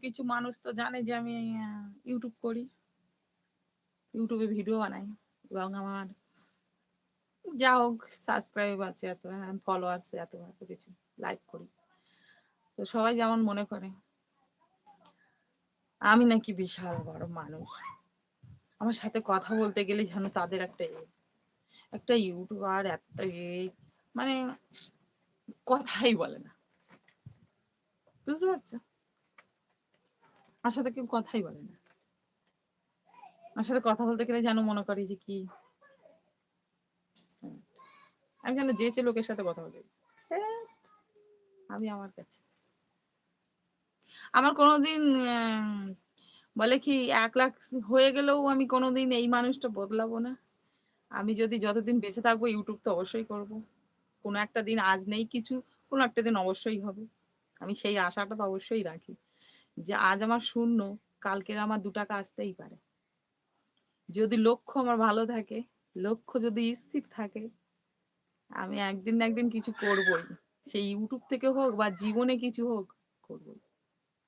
কিছু মানুষ তো জানে যে আমি ইউটিউব করি, ইউটিউবে ভিডিও বানাই, এবং আমার যা হোক সাবস্ক্রাইব আছে এত, ফলোয়ার্স এত, এত কিছু, লাইক করি। তো সবাই যেমন মনে করে আমি নাকি বিশাল বড় মানুষ, আমার সাথে কথা বলতে গেলে যেন তাদের একটা ইউটিউবার একটা মানে কথাই বলে না, বুঝতে পারছো? আমার সাথে কেউ কথাই বলে না, আমার সাথে কথা বলতে গেলে যেন মনে করি যে কি আমি যেন যেচে লোকের সাথে কথা বলি। হ্যাঁ, আমি আমার কাছে আমার কোনোদিন বলে কি 1 লাখ হয়ে গেলেও আমি কোনোদিন এই মানুষটা বদলাবো না। আমি যদি যতদিন বেঁচে থাকবো ইউটিউব তো অবশ্যই করব। কোনো একটা দিন, আজ নেই কিছু, কোনো একটা দিন অবশ্যই হবে। আমি সেই আশাটা তো অবশ্যই রাখি যে আজ আমার শূন্য, কালকের আমার 2 টাকা আসতেই পারে। যদি লক্ষ্য আমার ভালো থাকে, লক্ষ্য যদি স্থির থাকে, আমি একদিন না একদিন কিছু করবই। সেই ইউটিউব থেকে হোক বা জীবনে কিছু হোক, করবই।